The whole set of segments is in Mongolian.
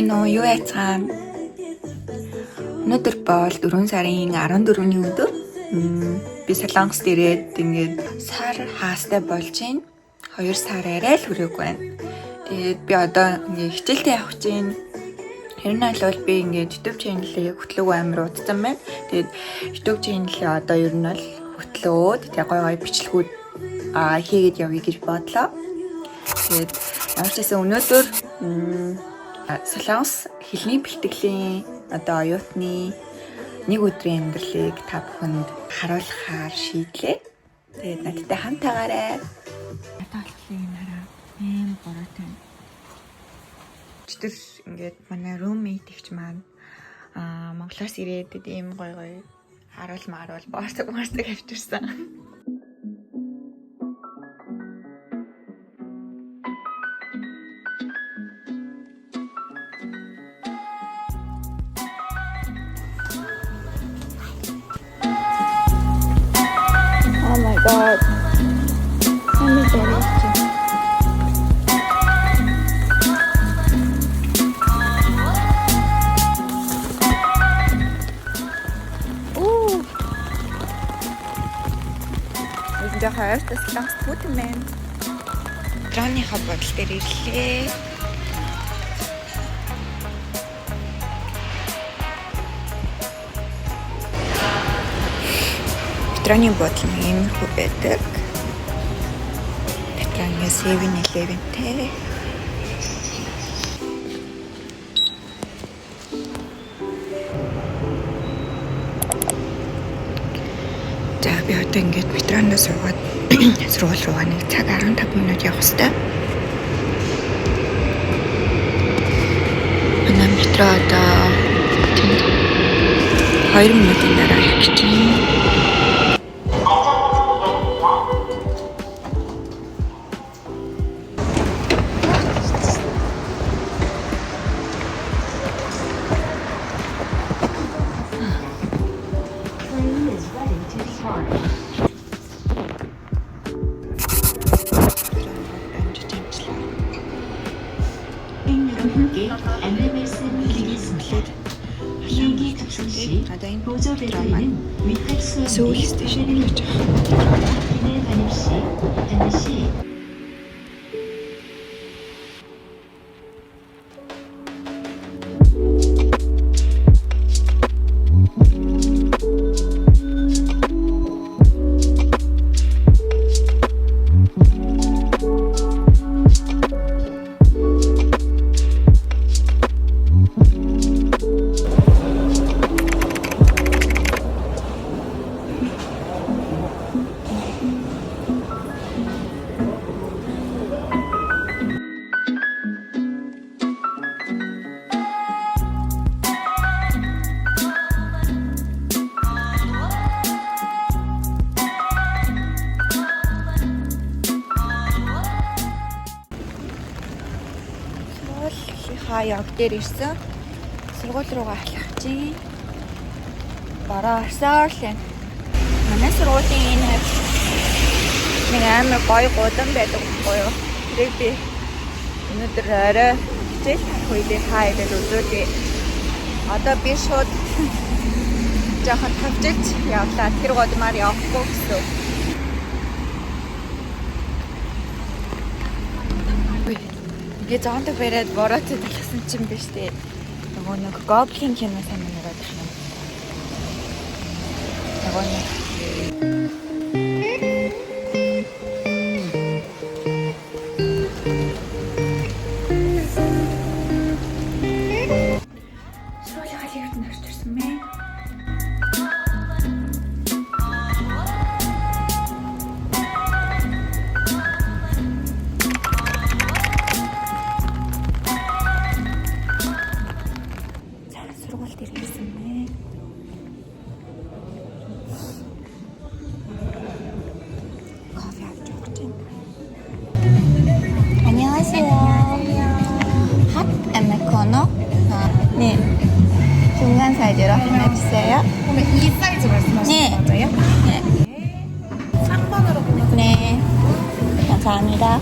байна уу? Юу яцгаана? Өнөөдөр бол 4 сарын 14-ний өдөр. Би Солонгост ирээд ингээд сар хаастай болж байна. 2 сар арай л хүрээгүй байна. Тэгээд би одоо ингээд хичээлтэй явах гэж байна. Хэрнээ бол би ингээд YouTube channel-ийг хөтлөөгүй амар удсан байна. Тэгээд YouTube channel-ийг одоо ер нь бол хөтлөөд тэг гой бичлэгүүд хийгээд явъя гэж бодлоо. Тэгээд ямар ч гэсэн өнөөдөр Солонгос хэлний бэлтгэлийн одоо оюутны нэг өдрийн амьдралыг та бүхэнд харуулахаар шийдлээ. Тэгээд надтай хамтаагаарай. Надад болохыг нараа бороотой. Өчтөр ингээд манай roommate ихч маань Монголоос ирээд ийм гоё харуул боорсог авчирсан. Oh my god. Let me get it. Ooh. Wir sind doch erst das ganz gute Mensch. Dran ich habe was sterile. Траны бодол юм хөө байдаг. Траны 7-Eleven-тэй. За би одоо ингээд метроноос суугаад сургууль руугаа нэг цаг 15 минут явах хэрэгтэй. Манай метро одоо 2 минутын дараа ирэх гэж байна. Одоо энэ боцоодэрийн Seoul station гэж байна. Яг дээр ирсэн. Сургууль руугаа халах чинь. Бараа орсоор л байна. Манай сургуулийн энэ нэг амар гоё гудам байдаг байхгүй юу? Тэрийг би өнөөдөр орой хичээл харах үедээ хайрал үзүүлээ. Одоо би шууд жоохон тавчиж явлаа. Тэр гудамаар явахгүй гэсэн. Гээ зоондог бариад бороотой талхсан ч юм биш үү? Нөгөө нэг Goblin кино сайн манайгаад байна. Нөгөө нэг Суулгаалыг нэрчсэн мэ. 네, 중간 사이즈로 하나 주세요. 그러면 이 사이즈 말씀하시는 거예요? 네. 3번으로 보내드릴게요. 네, 감사합니다.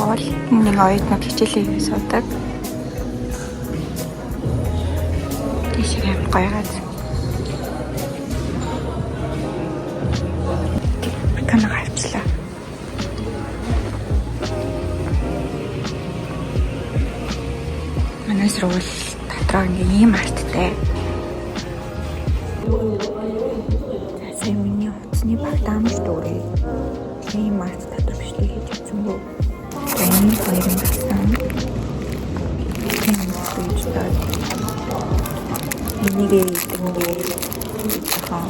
бол нэг оюутнууд хичээлээ суудаг. Тийш амар гоё газ. Камера авчлаа. Манайс руу дотроо ингээ ийм арттай. Сая миний утасны багтаамж дүүрээ. Тийм арт татвар бичлэг хийж чадсангүй. Энэ хоёрын багтаам. Тийм хийж таад. Энийгээ идэнгээ жоохон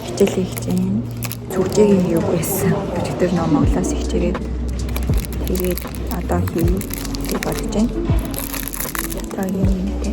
хичээлээ хичээн. Зүгжээгийн юу байсан. Тэр ном Монголоос хичээгээд тэгээд одоо хийж бодож байна. Одоо юм нэ.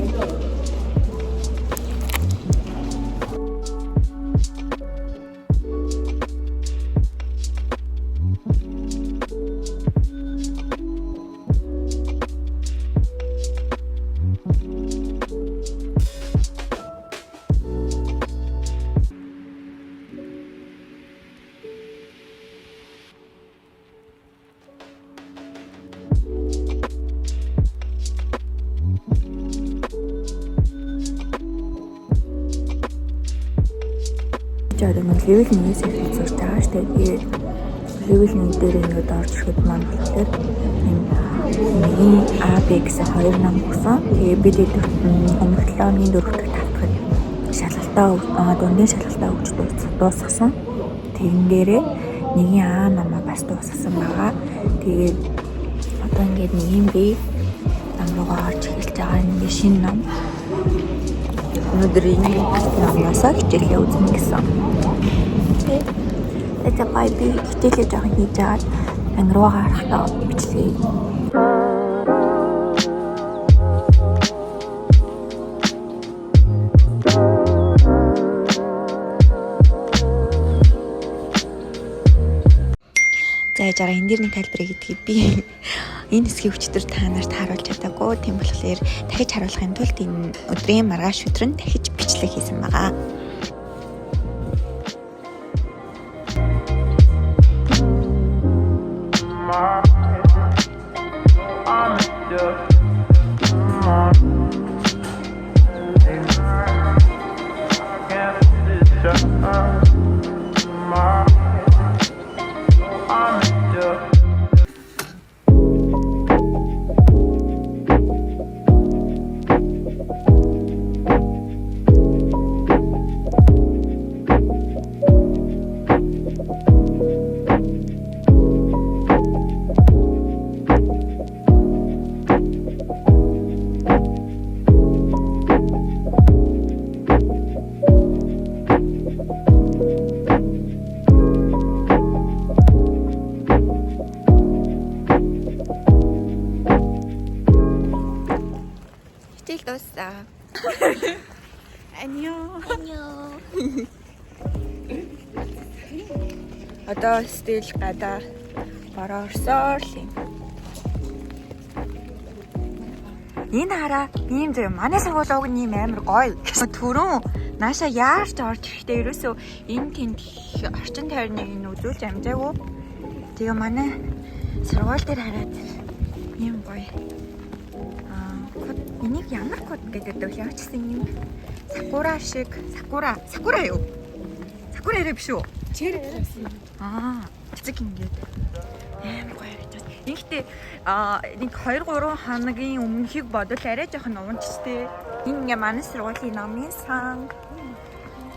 Одоо нэг level 1-ээс эхэлж сурч байгаа шүү дээ. Тэгээд level 1 дээр ингээд орж ирэхэд маань болохоор нэгний AB гэсэн хоёр ном өгсөн. Тэгээд бид өмнөх 7 оны 4-р тавтахад шалгалтаа дундын шалгалтаа өгч дуусгасан. Тэгэнгээрээ нэгний А номоо бас дуусгасан байгаа. Тэгээд одоо ингээд нэгний Б ном руугаа орж эхэлж байгаа нэг шинэ ном. Өнөөдөр энэ номоос хичээлээ үзнэ гэсэн. Тэгээд би хичээлээ жоохон хийж аваад анги руу гарахтаа бичлэгээ. За яжаа энэ дэр нэг тайлбарыг гэдгийг би энэ хэсгийг өчтөр та нарт харуулж чадаагүй. Тийм болохоор дахиж харуулахын тулд энэ өдрийн маргааш өдөр нь дахиж бичлэг хийсэн байгаа. Дуусаа. Аньё. Одоо стил гадаа бороо орсоор л юм. Энэ хараа ийм зөө манай сургуулиуг нь ийм амар гоё. Түрүүн нааша яарч орж ирэхдээ ерөөсөө энэ тэнд орчин тойрныг энэ үзүүлж амжаагүй. Тэгээ манай сургууль дээр хараад ийм гоё. Энийг ямар код гэдэг вэ? Яачсан юм? Сакура шиг. Сакура юу? Сакура ярэ биш үү? Чэр гэсэн. Цэцэг ингээд амар гоё гэж байна. Ингэхдээ нэг 2-3 хоногийн өмнөхийг бодвол арай жоохон уунчтэй. Энэ ингээ манай сургуулийн номын сан.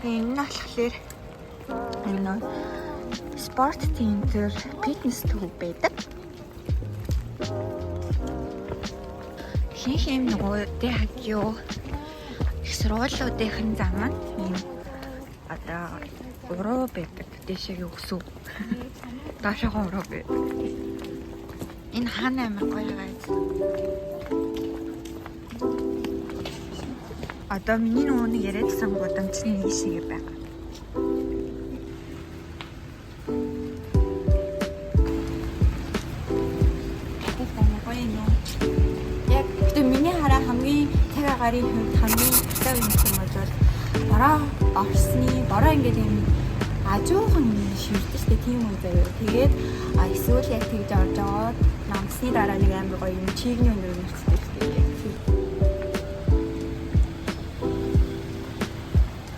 Тэгээ энэ нь болохоор энэ спорт центр, фитнес төв байдаг. Хин нөгөө дэхагё их сургуулиудын зам нь одоо уруу байдаг. Дэшег өсөв. Даашаа уруу байдаг. Энэ хаана амар гоё гайз. Одоо миний нөгөө нэг яриадсан гудамжны ийшээ байгаа. Гарын хувьд хамгийн тав юм бол бороо орсны бороо ингээд юм ажуухан шивэрдэг шүү дээ тийм үү заяа. Тэгээд Эсвэл яг тэгж орж аваад намсны дараа нэг амар гоё юм чигний өнөр нэрчтэй шүү.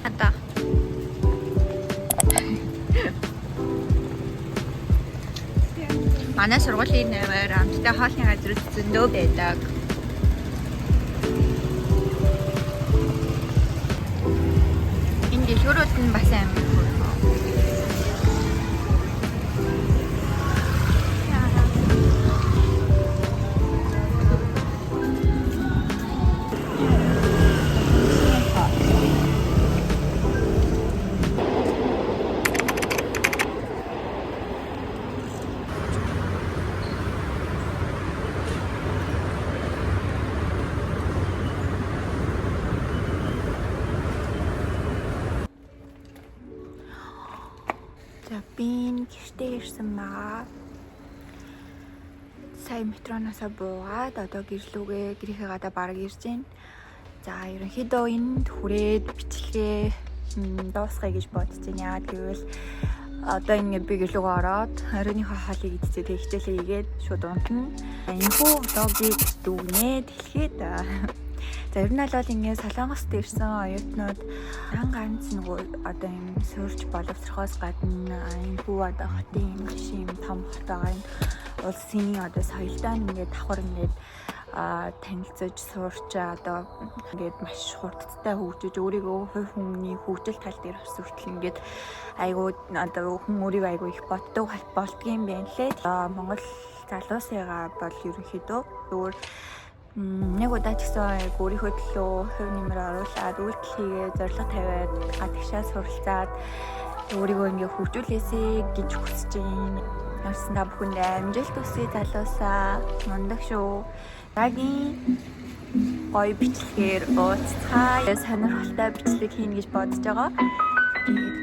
Ата. Манай сургуулийн нээр амттай хоолны газар зөндөө байдаг. Энэ дэлгүүрүүд нь бас амар хөрхөө. За би гэртээ ирсэн байгаа. Сая метроноосоо буугаад одоо гэрлүүгээ гэрийнхээ гадаа бараг ирж байна. За ерөнхийдөө энд хүрээд бичлэгээ дуусгая гэж бодож байна. Яагаад гэвэл одоо ингэ би гэрлүүгээ ороод оройныхоо хаалыг идчихээ хичээлээ хийгээд шууд унтна. Энэ хүү влогийг дүүгнээ дэлхийд. За ер нь бол ингээд Солонгост ирсэн оюутнууд ганц нөгөө одоо юм суурч боловсрохоос гадна энэ хүү одоо хотын машин том хот байгаа энэ улсын одоо соёлтой ингээд давхар ингээд танилцаж суурч одоо ингээд маш хурдтай хөгжиж өөрийгөө хувь хүмүүний хөгжил тал дээр өсвөртөл ингээд айгуу одоо хүн өөрийгөө айгуу их боддог болдгийм байна лээ. Монгол залуусыгаа бол ерөнхийдөө өөр нэг удаа ч гэсэн өөрийнхөө төлөө хувь нэмэр оруулаад үйлдэл хийгээд зорилго тавиад гадагшаа суралцаад өөрийгөө ингээ хөгжүүлээсэй гэж хүсэж байна. Ярьсан та бүхэндээ амжилт хүсье залуусаа. Мундаг шүү. Ягийн гоё бичлэгээр уулзцаа. Сонирхолтой бичлэг хийнэ гэж бодож байгаа. Тэгээд